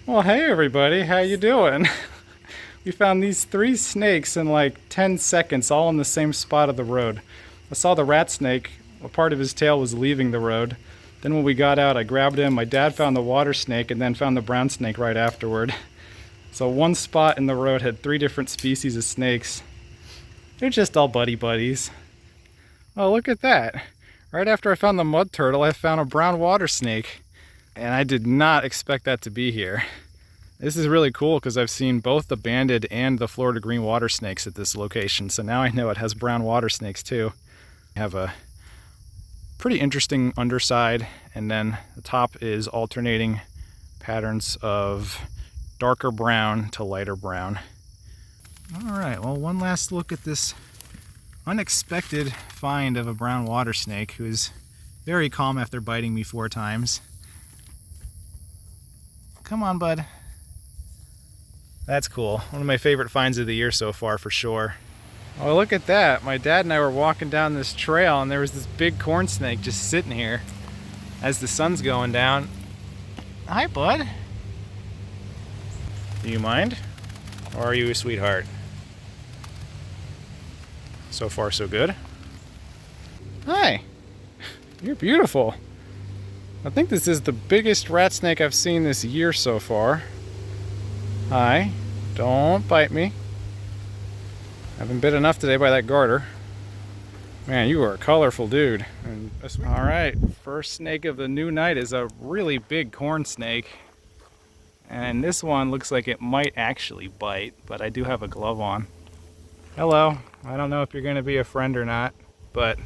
Well, hey everybody, how you doing? We found these 3 snakes in like 10 seconds, all in the same spot of the road. I saw the rat snake, a part of his tail was leaving the road. Then when we got out, I grabbed him. My dad found the water snake and then found the brown snake right afterward. So one spot in the road had 3 different species of snakes. They're just all buddies. Oh, look at that. Right after I found the mud turtle, I found a brown water snake. And I did not expect that to be here. This is really cool because I've seen both the banded and the Florida green water snakes at this location. So now I know it has brown water snakes too. I have a pretty interesting underside, and then the top is alternating patterns of darker brown to lighter brown. All right, well, one last look at this unexpected find of a brown water snake who is very calm after biting me 4 times. Come on, bud. That's cool. One of my favorite finds of the year so far, for sure. Oh, look at that. My dad and I were walking down this trail and there was this big corn snake just sitting here as the sun's going down. Hi, bud. Do you mind? Or are you a sweetheart? So far, so good. Hi. You're beautiful. I think this is the biggest rat snake I've seen this year so far. Hi. Don't bite me. I've been bit enough today by that garter. Man, you are a colorful dude. Alright, first snake of the new night is a really big corn snake. And this one looks like it might actually bite, but I do have a glove on. Hello. I don't know if you're going to be a friend or not, but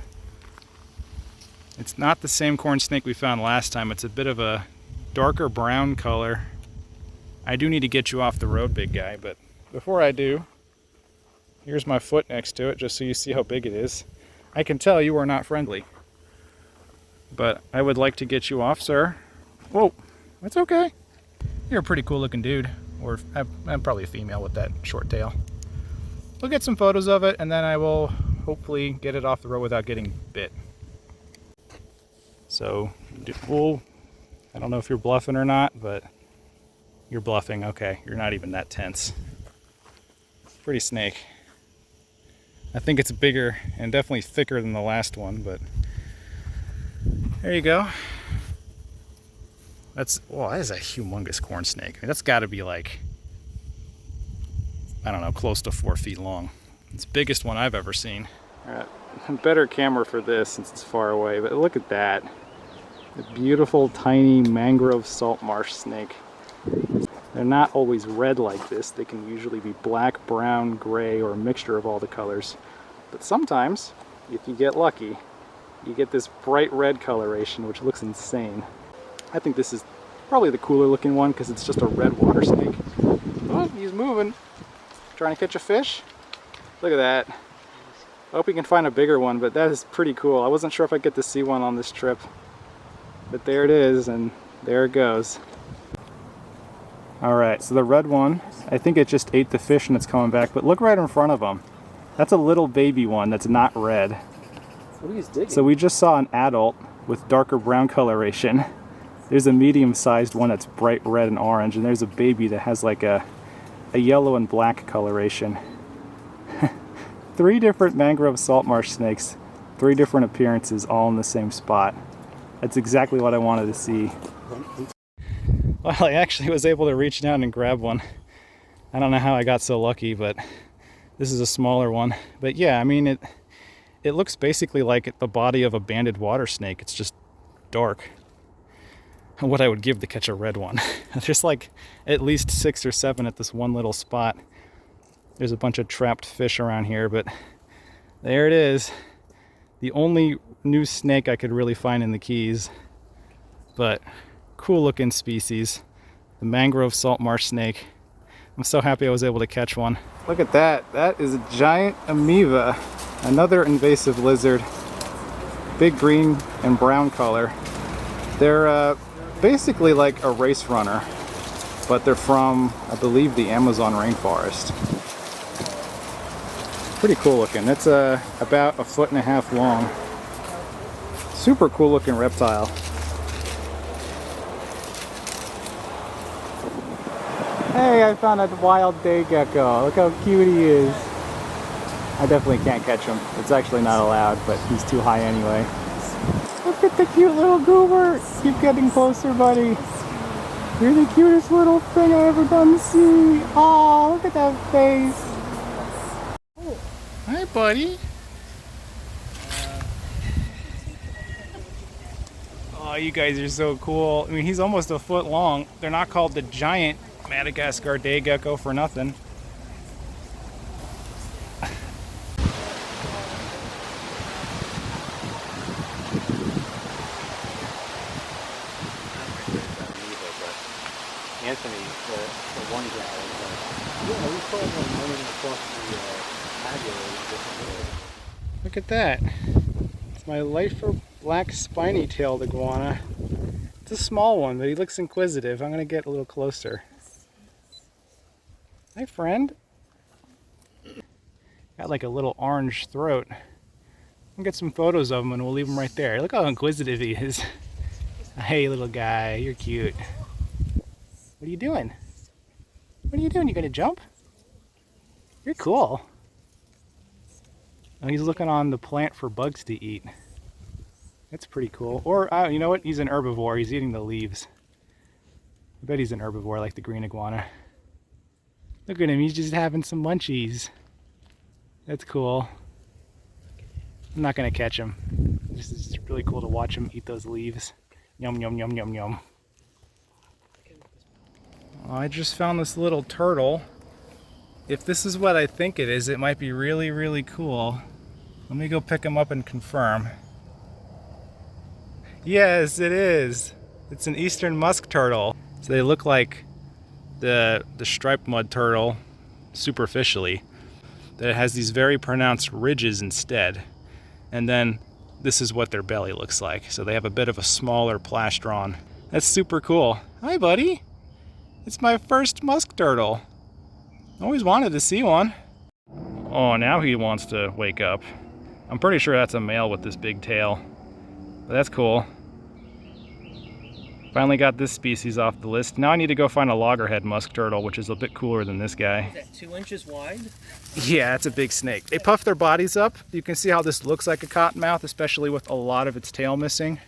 it's not the same corn snake we found last time. It's a bit of a darker brown color. I do need to get you off the road, big guy, but before I do, here's my foot next to it, just so you see how big it is. I can tell you are not friendly, but I would like to get you off, sir. Whoa, that's okay. You're a pretty cool looking dude, or I'm probably a female with that short tail. We'll get some photos of it, and then I will hopefully get it off the road without getting bit. So, I don't know if you're bluffing or not, but you're bluffing. Okay, you're not even that tense. Pretty snake. I think it's bigger and definitely thicker than the last one, but there you go. That is a humongous corn snake. I mean, that's got to be like, I don't know, close to 4 feet long. It's the biggest one I've ever seen. All right, better camera for this since it's far away, but look at that. A beautiful tiny mangrove salt marsh snake. They're not always red like this. They can usually be black, brown, gray, or a mixture of all the colors. But sometimes, if you get lucky, you get this bright red coloration, which looks insane. I think this is probably the cooler looking one because it's just a red water snake. Oh, he's moving. Trying to catch a fish? Look at that. I hope we can find a bigger one, but that is pretty cool. I wasn't sure if I'd get to see one on this trip. But there it is, and there it goes. Alright, so the red one, I think it just ate the fish and it's coming back, but look right in front of him. That's a little baby one that's not red. What are you digging? So we just saw an adult with darker brown coloration. There's a medium-sized one that's bright red and orange, and there's a baby that has like a yellow and black coloration. 3 different mangrove salt marsh snakes, 3 different appearances, all in the same spot. That's exactly what I wanted to see. Well, I actually was able to reach down and grab one. I don't know how I got so lucky, but this is a smaller one. But yeah, I mean, it looks basically like the body of a banded water snake. It's just dark. What I would give to catch a red one. There's like at least 6 or 7 at this one little spot. There's a bunch of trapped fish around here, but there it is. The only new snake I could really find in the Keys, but cool looking species, the mangrove salt marsh snake. I'm so happy I was able to catch one. Look at that. That is a giant amoeba, another invasive lizard. Big green and brown color. They're basically like a race runner, but they're from, I believe, the Amazon rainforest. Pretty cool looking. It's about 1.5 feet long. Super cool looking reptile. Hey, I found a wild day gecko. Look how cute he is. I definitely can't catch him. It's actually not allowed, but he's too high anyway. Look at the cute little goober. Keep getting closer, buddy. You're the cutest little thing I ever done see. Aw, look at that face. Oh. Hi, buddy. Oh, you guys are so cool. I mean, he's almost a foot long. They're not called the giant Madagascar day gecko for nothing. Anthony, the one guy, yeah, we saw him running across the patio. Look at that. It's my lifer black spiny-tailed iguana. It's a small one, but he looks inquisitive. I'm gonna get a little closer. Hi, friend. Got like a little orange throat. We'll get some photos of him and we'll leave him right there. Look how inquisitive he is. Hey, little guy, you're cute. What are you doing? What are you doing? You gonna jump? You're cool. Oh, he's looking on the plant for bugs to eat. That's pretty cool. Or, you know what? He's an herbivore. He's eating the leaves. I bet he's an herbivore like the green iguana. Look at him. He's just having some munchies. That's cool. I'm not gonna catch him. This is really cool to watch him eat those leaves. Yum, yum, yum, yum, yum. I just found this little turtle. If this is what I think it is, it might be really, really cool. Let me go pick him up and confirm. Yes, it is. It's an eastern musk turtle. So they look like the striped mud turtle superficially. That it has these very pronounced ridges instead. And then this is what their belly looks like. So they have a bit of a smaller plastron. That's super cool. Hi, buddy. It's my first musk turtle. Always wanted to see one. Oh, now he wants to wake up. I'm pretty sure that's a male with this big tail. But that's cool. Finally got this species off the list. Now I need to go find a loggerhead musk turtle, which is a bit cooler than this guy. Is that 2 inches wide? Yeah, it's a big snake. They puff their bodies up. You can see how this looks like a cottonmouth, especially with a lot of its tail missing.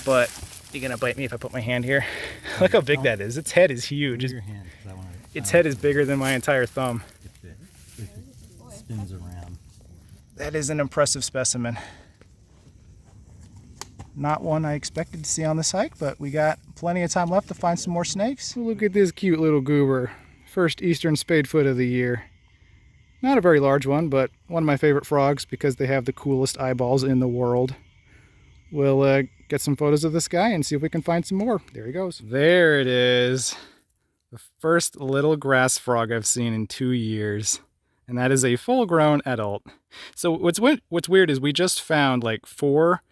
But you're gonna bite me if I put my hand here. Look how big that is. Its head is huge. Its head is bigger than my entire thumb. If it spins around. That is an impressive specimen. Not one I expected to see on this hike, but we got plenty of time left to find some more snakes. Look at this cute little goober. First eastern spadefoot of the year. Not a very large one, but one of my favorite frogs because they have the coolest eyeballs in the world. We'll get some photos of this guy and see if we can find some more. There he goes. There it is. The first little grass frog I've seen in 2 years. And that is a full-grown adult. So what's weird is we just found like 4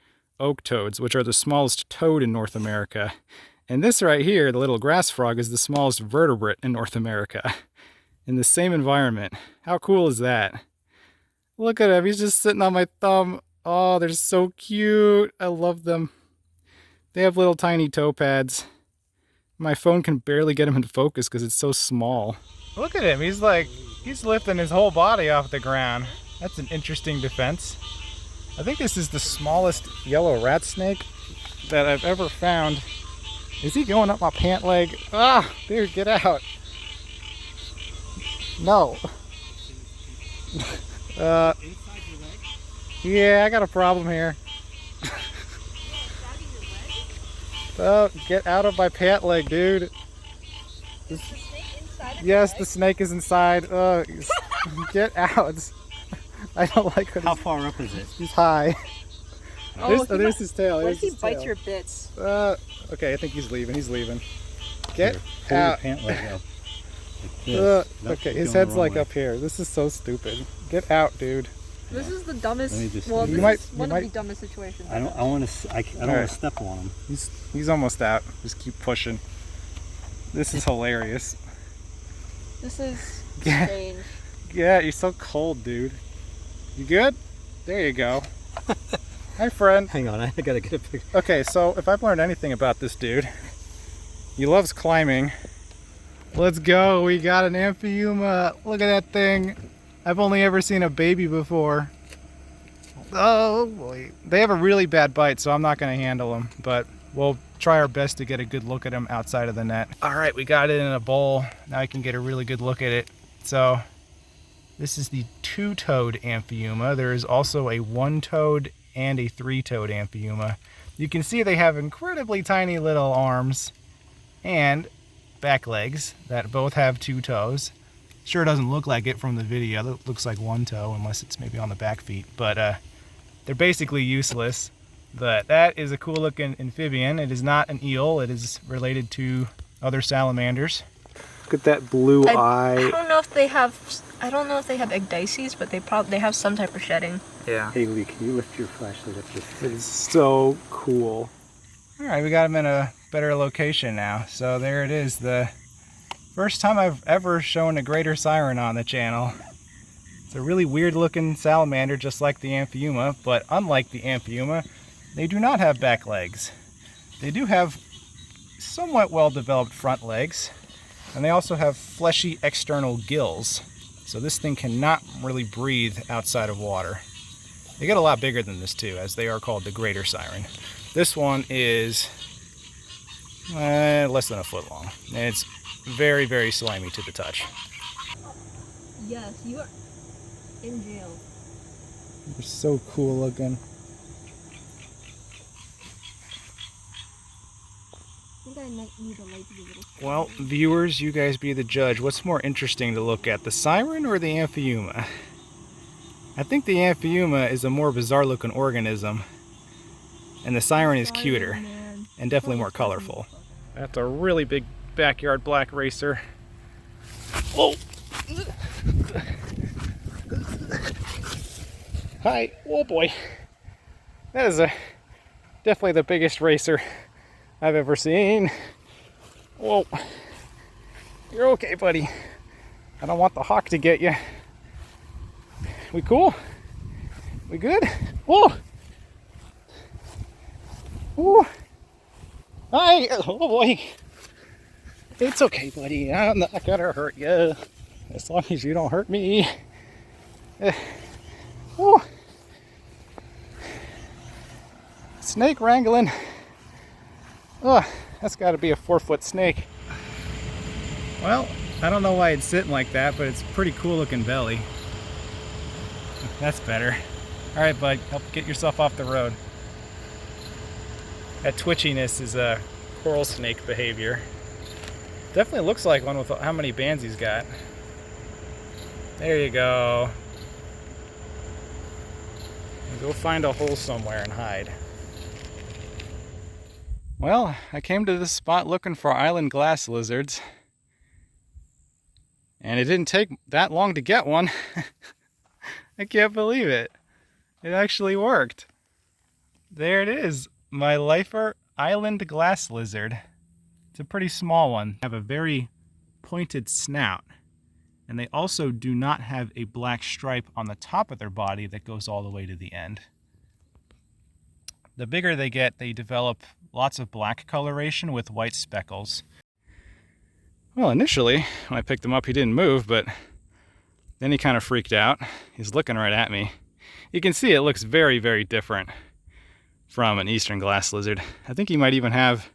oak toads, which are the smallest toad in North America. And this right here, the little grass frog, is the smallest vertebrate in North America. In the same environment. How cool is that? Look at him, he's just sitting on my thumb. Oh, they're so cute. I love them. They have little tiny toe pads. My phone can barely get him in focus because it's so small. Look at him, he's lifting his whole body off the ground. That's an interesting defense. I think this is the smallest yellow rat snake that I've ever found. Is he going up my pant leg? Ah, dude, get out. No. Yeah, I got a problem here. Oh, get out of my pant leg, dude. Yes, the snake is inside. Get out. I don't like what How far up is it? He's high. There's his tail. What if he bites your bits? Okay, I think he's leaving. He's leaving. Get Pull out. your pant leg up. Like this. Okay, his head's like up here. This is so stupid. Get out, dude. This is the dumbest. Let me just- Well, You this might- is you one might- of the dumbest situations. I don't want to step on him. He's almost out. Just keep pushing. This is hilarious. This is Yeah. strange. Yeah, you're so cold, dude. You good? There you go. Hi, friend. Hang on, I gotta get a picture. Okay, so if I've learned anything about this dude, he loves climbing. Let's go. We got an Amphiuma. Look at that thing. I've only ever seen a baby before. Oh boy. They have a really bad bite, so I'm not going to handle them, but we'll try our best to get a good look at them outside of the net. All right, we got it in a bowl. Now I can get a really good look at it. So this is the two-toed Amphiuma. There is also a one-toed and a three-toed Amphiuma. You can see they have incredibly tiny little arms and back legs that both have two toes. Sure doesn't look like it from the video. It looks like one toe, unless it's maybe on the back feet. But they're basically useless. But that is a cool looking amphibian. It is not an eel. It is related to other salamanders. Look at that blue eye. I don't know if they have. I don't know if they have ecdyses, but they have some type of shedding. Yeah. Hey Lee, can you lift your flashlight up this? It's so cool. All right, we got him in a better location now. So there it is, the first time I've ever shown a greater siren on the channel. It's a really weird looking salamander, just like the Amphiuma, but unlike the Amphiuma, they do not have back legs. They do have somewhat well-developed front legs, and they also have fleshy external gills. So this thing cannot really breathe outside of water. They get a lot bigger than this too, as they are called the greater siren. This one is less than a foot long, and it's very, very slimy to the touch. Yes, you are in jail. They're so cool looking. I think I might need a light to be a little. Well, viewers, you guys be the judge. What's more interesting to look at, the siren or the Amphiuma? I think the Amphiuma is a more bizarre looking organism, and the siren is cuter and definitely more colorful. That's a really big backyard black racer. Whoa! Hi. Oh boy. That is definitely the biggest racer I've ever seen. Whoa. You're okay, buddy. I don't want the hawk to get you. We cool? We good? Whoa! Whoa! Hi! Oh boy! It's okay, buddy. I'm not gonna hurt you. As long as you don't hurt me. Whoa! Snake wrangling. Oh, that's gotta be a 4-foot snake. Well, I don't know why it's sitting like that, but it's a pretty cool looking belly. That's better. Alright, bud, help get yourself off the road. That twitchiness is a coral snake behavior. Definitely looks like one with how many bands he's got. There you go. And go find a hole somewhere and hide. Well, I came to this spot looking for island glass lizards. And it didn't take that long to get one. I can't believe it. It actually worked. There it is. My lifer island glass lizard. It's a pretty small one. They have a very pointed snout. And they also do not have a black stripe on the top of their body that goes all the way to the end. The bigger they get, they develop lots of black coloration with white speckles. Well, initially, when I picked him up, he didn't move, but then he kind of freaked out. He's looking right at me. You can see it looks very, very different from an eastern glass lizard. I think he might even have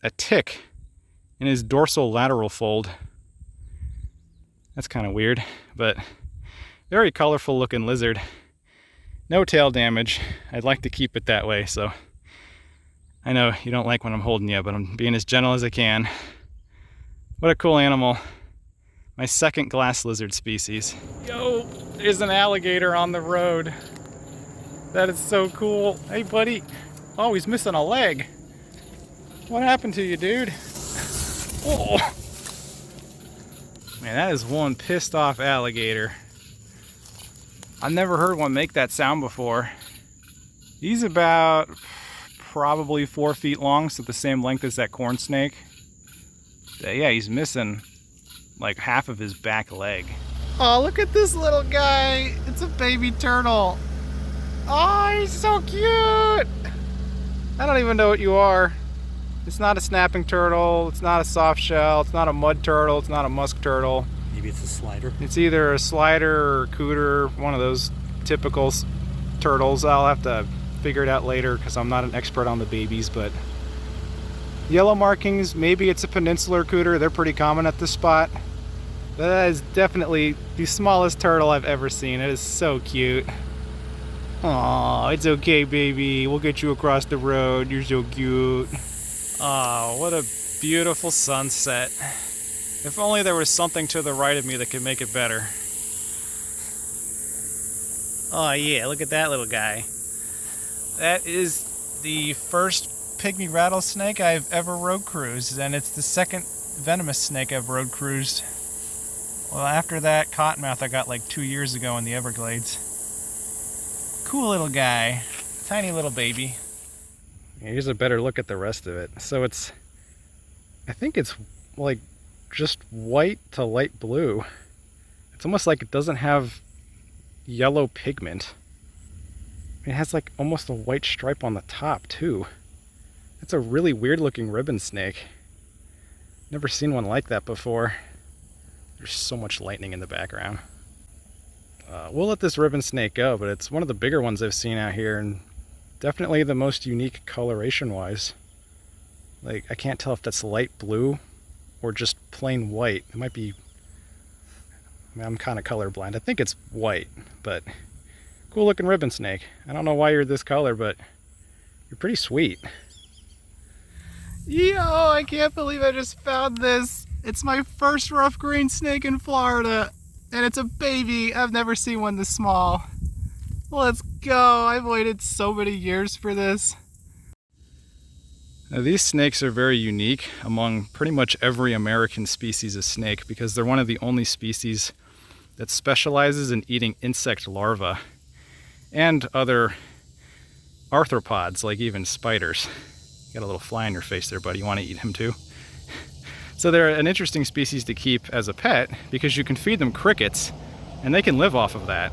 a tick in his dorsal lateral fold. That's kind of weird, but very colorful looking lizard. No tail damage. I'd like to keep it that way, so I know you don't like when I'm holding you, but I'm being as gentle as I can. What a cool animal. My second glass lizard species. Yo, there's an alligator on the road. That is so cool. Hey, buddy. Oh, he's missing a leg. What happened to you, dude? Oh. Man, that is one pissed off alligator. I've never heard one make that sound before. He's about probably 4 feet long, so the same length as that corn snake. Yeah, he's missing like half of his back leg. Oh, look at this little guy. It's a baby turtle. Oh, he's so cute. I don't even know what you are. It's not a snapping turtle, it's not a soft shell, it's not a mud turtle, it's not a musk turtle. Maybe it's a slider. It's either a slider or cooter, one of those typical turtles. I'll have to figure it out later because I'm not an expert on the babies, but yellow markings, maybe it's a peninsular cooter. They're pretty common at this spot. But that is definitely the smallest turtle I've ever seen. It is so cute. Aw, it's okay, baby. We'll get you across the road. You're so cute. Oh, what a beautiful sunset. If only there was something to the right of me that could make it better. Oh yeah, look at that little guy. That is the first pygmy rattlesnake I've ever road cruised, and it's the second venomous snake I've road cruised. Well, after that cottonmouth I got like 2 years ago in the Everglades. Cool little guy. Tiny little baby. Here's a better look at the rest of it. So I think it's like just white to light blue. It's almost like it doesn't have yellow pigment. It has like almost a white stripe on the top too. It's a really weird looking ribbon snake. Never seen one like that before. There's so much lightning in the background. We'll let this ribbon snake go, but it's one of the bigger ones I've seen out here, and definitely the most unique coloration wise. Like, I can't tell if that's light blue or just plain white. It might be, I mean, I'm kind of colorblind. I think it's white, but cool looking ribbon snake. I don't know why you're this color, but you're pretty sweet. Yo, I can't believe I just found this. It's my first rough green snake in Florida, and it's a baby. I've never seen one this small. Let's go. I've waited so many years for this. Now, these snakes are very unique among pretty much every American species of snake because they're one of the only species that specializes in eating insect larvae and other arthropods, like even spiders. You got a little fly on your face there, buddy. You want to eat him too? So they're an interesting species to keep as a pet because you can feed them crickets and they can live off of that.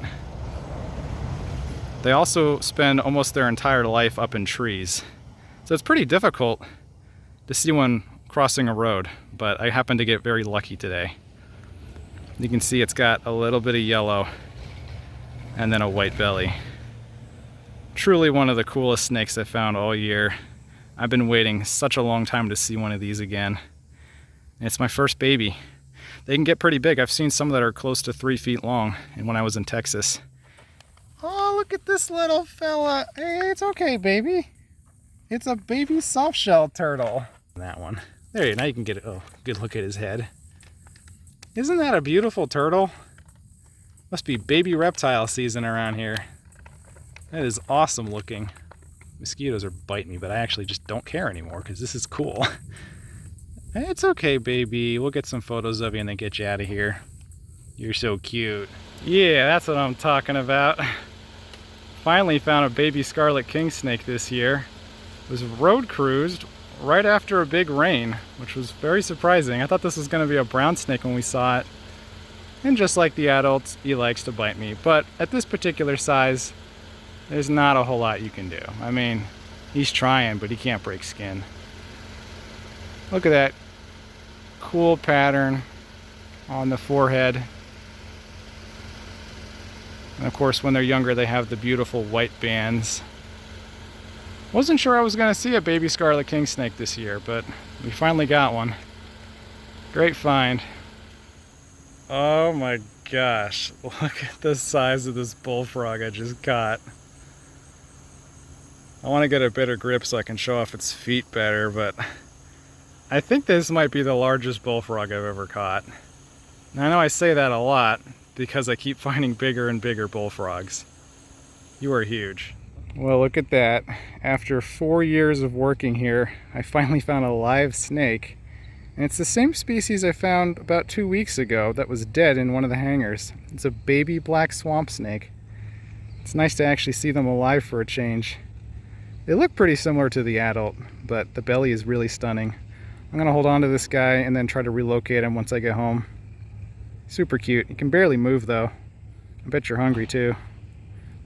They also spend almost their entire life up in trees. So it's pretty difficult to see one crossing a road, but I happen to get very lucky today. You can see it's got a little bit of yellow and then a white belly. Truly one of the coolest snakes I've found all year. I've been waiting such a long time to see one of these again. And it's my first baby. They can get pretty big. I've seen some that are close to 3 feet long, and when I was in Texas. Oh, look at this little fella. Hey, it's okay, baby. It's a baby soft-shell turtle. That one. There, now you can get a good look at his head. Isn't that a beautiful turtle? Must be baby reptile season around here. That is awesome looking. Mosquitoes are biting me, but I actually just don't care anymore because this is cool. It's okay, baby. We'll get some photos of you and then get you out of here. You're so cute. Yeah, that's what I'm talking about. Finally found a baby scarlet king snake this year. It was road cruised right after a big rain, which was very surprising. I thought this was going to be a brown snake when we saw it. And just like the adults, he likes to bite me. But at this particular size, there's not a whole lot you can do. I mean, he's trying, but he can't break skin. Look at that cool pattern on the forehead. And of course, when they're younger, they have the beautiful white bands. Wasn't sure I was going to see a baby scarlet king snake this year, but we finally got one. Great find. Oh my gosh, look at the size of this bullfrog I just caught. I want to get a better grip so I can show off its feet better, but I think this might be the largest bullfrog I've ever caught. And I know I say that a lot because I keep finding bigger and bigger bullfrogs. You are huge. Well, look at that. After 4 years of working here, I finally found a live snake. And it's the same species I found about 2 weeks ago that was dead in one of the hangars. It's a baby black swamp snake. It's nice to actually see them alive for a change. They look pretty similar to the adult, but the belly is really stunning. I'm gonna hold on to this guy and then try to relocate him once I get home. Super cute. He can barely move though. I bet you're hungry too.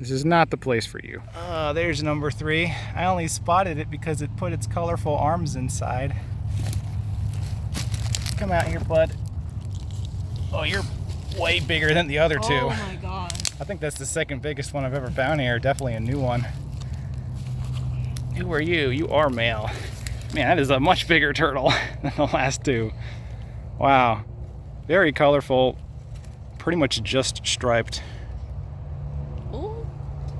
This is not the place for you. There's number 3. I only spotted it because it put its colorful arms inside. Come out here, bud. Oh, you're way bigger than the other 2. Oh my god. I think that's the second biggest one I've ever found here. Definitely a new one. Who are you? You are male. Man, that is a much bigger turtle than the last 2. Wow. Very colorful. Pretty much just striped. Ooh.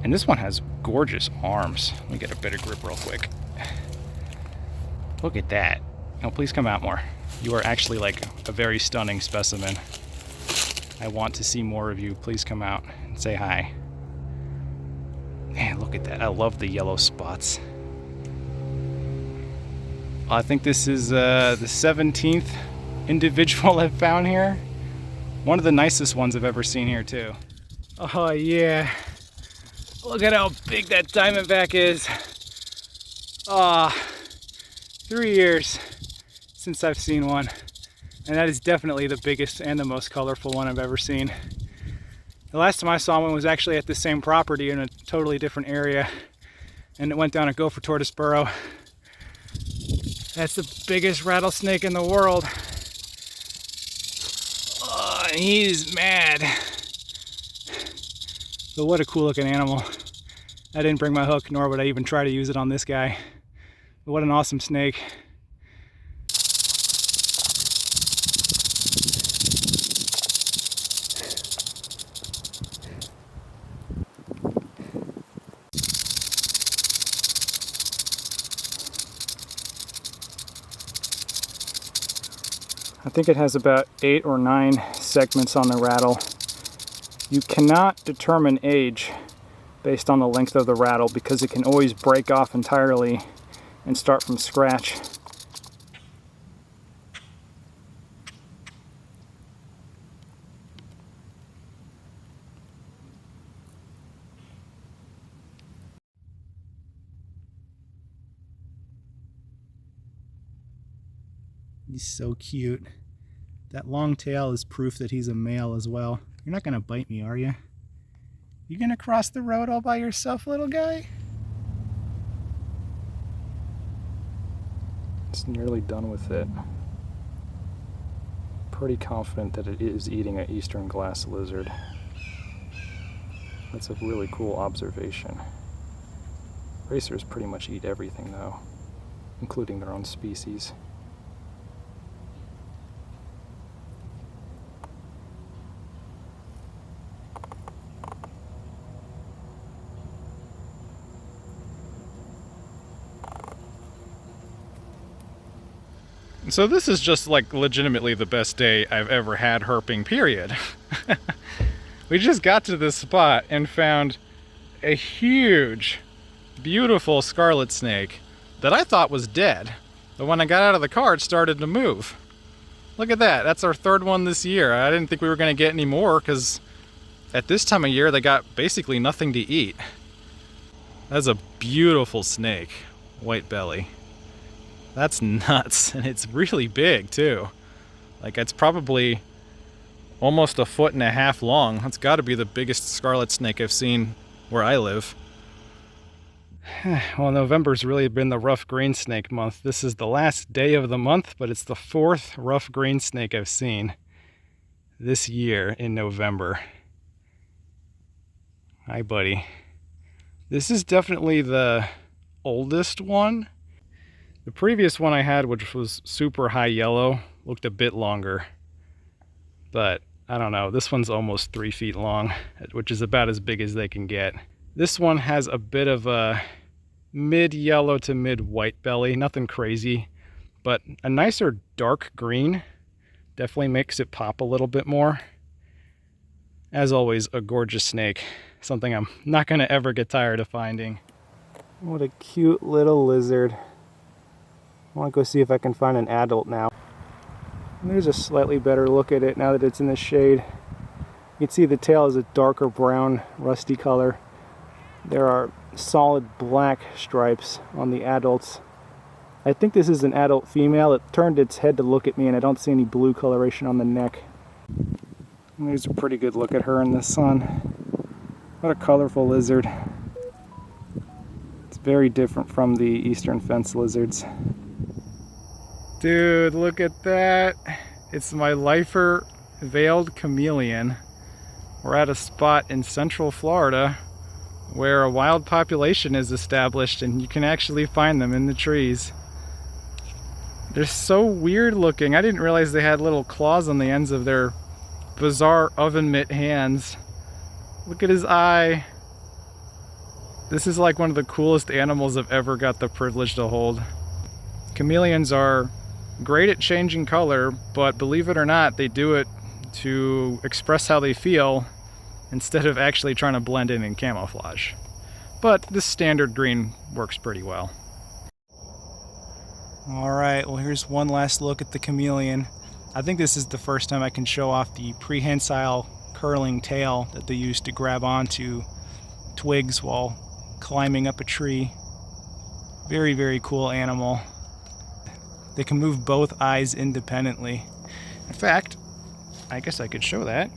And this one has gorgeous arms. Let me get a better grip real quick. Look at that. No, please come out more. You are actually like a very stunning specimen. I want to see more of you. Please come out and say hi. Man, look at that. I love the yellow spots. I think this is the 17th individual I've found here. One of the nicest ones I've ever seen here too. Oh yeah. Look at how big that diamondback is. 3 years since I've seen one. And that is definitely the biggest and the most colorful one I've ever seen. The last time I saw one was actually at the same property in a totally different area. And it went down a gopher tortoise burrow. That's the biggest rattlesnake in the world. Oh, and he's mad. But what a cool looking animal. I didn't bring my hook, nor would I even try to use it on this guy. But what an awesome snake. I think it has about 8 or 9 segments on the rattle. You cannot determine age based on the length of the rattle because it can always break off entirely and start from scratch. He's so cute. That long tail is proof that he's a male as well. You're not gonna bite me, are you? You gonna cross the road all by yourself, little guy? It's nearly done with it. Pretty confident that it is eating an eastern glass lizard. That's a really cool observation. Racers pretty much eat everything though, including their own species. So this is just like legitimately the best day I've ever had herping, period. We just got to this spot and found a huge, beautiful scarlet snake that I thought was dead. But when I got out of the car, it started to move. Look at that, that's our 3rd one this year. I didn't think we were gonna get any more because at this time of year, they got basically nothing to eat. That's a beautiful snake, white belly. That's nuts, and it's really big too. Like it's probably almost 1.5 feet long. That's got to be the biggest scarlet snake I've seen where I live. Well, November's really been the rough green snake month. This is the last day of the month, but it's the 4th rough green snake I've seen this year in November. Hi, buddy. This is definitely the oldest one. The previous one I had, which was super high yellow, looked a bit longer. But I don't know, this one's almost 3 feet long, which is about as big as they can get. This one has a bit of a mid-yellow to mid-white belly, nothing crazy, but a nicer dark green definitely makes it pop a little bit more. As always, a gorgeous snake, something I'm not gonna ever get tired of finding. What a cute little lizard. I want to go see if I can find an adult now. And there's a slightly better look at it now that it's in the shade. You can see the tail is a darker brown, rusty color. There are solid black stripes on the adults. I think this is an adult female. It turned its head to look at me and I don't see any blue coloration on the neck. And there's a pretty good look at her in the sun. What a colorful lizard. It's very different from the eastern fence lizards. Dude, look at that. It's my lifer veiled chameleon. We're at a spot in central Florida where a wild population is established and you can actually find them in the trees. They're so weird looking. I didn't realize they had little claws on the ends of their bizarre oven mitt hands. Look at his eye. This is like one of the coolest animals I've ever got the privilege to hold. Chameleons are great at changing color, but believe it or not, they do it to express how they feel instead of actually trying to blend in camouflage. But this standard green works pretty well. Alright, well here's one last look at the chameleon. I think this is the first time I can show off the prehensile curling tail that they use to grab onto twigs while climbing up a tree. Very, very cool animal. They can move both eyes independently. In fact, I guess I could show that.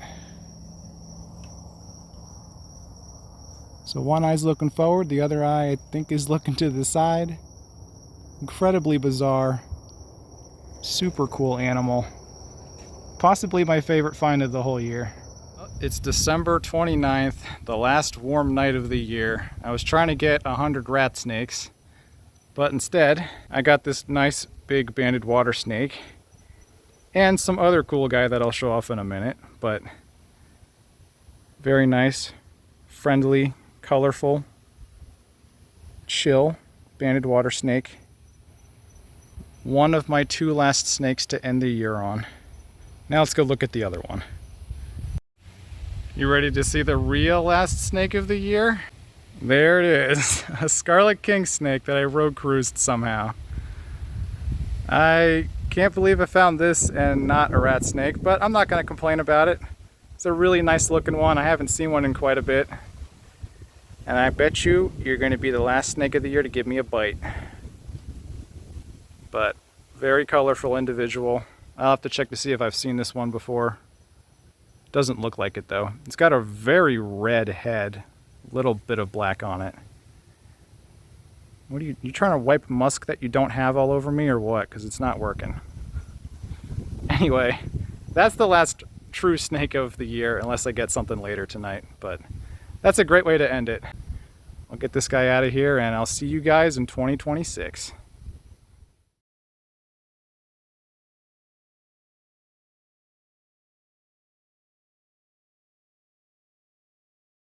So one eye's looking forward, the other eye I think is looking to the side. Incredibly bizarre. Super cool animal. Possibly my favorite find of the whole year. It's December 29th, the last warm night of the year. I was trying to get 100 rat snakes, but instead I got this nice big banded water snake and some other cool guy that I'll show off in a minute. But very nice, friendly, colorful, chill banded water snake. One of my 2 last snakes to end the year on. Now let's go look at the other one. You ready to see the real last snake of the year? There it is, a scarlet king snake that I road cruised somehow. I can't believe I found this and not a rat snake, but I'm not going to complain about it. It's a really nice looking one. I haven't seen one in quite a bit. And I bet you're going to be the last snake of the year to give me a bite. But very colorful individual. I'll have to check to see if I've seen this one before. Doesn't look like it though. It's got a very red head, little bit of black on it. What are you trying to wipe musk that you don't have all over me or what? Because it's not working. Anyway, that's the last true snake of the year, unless I get something later tonight. But that's a great way to end it. I'll get this guy out of here and I'll see you guys in 2026.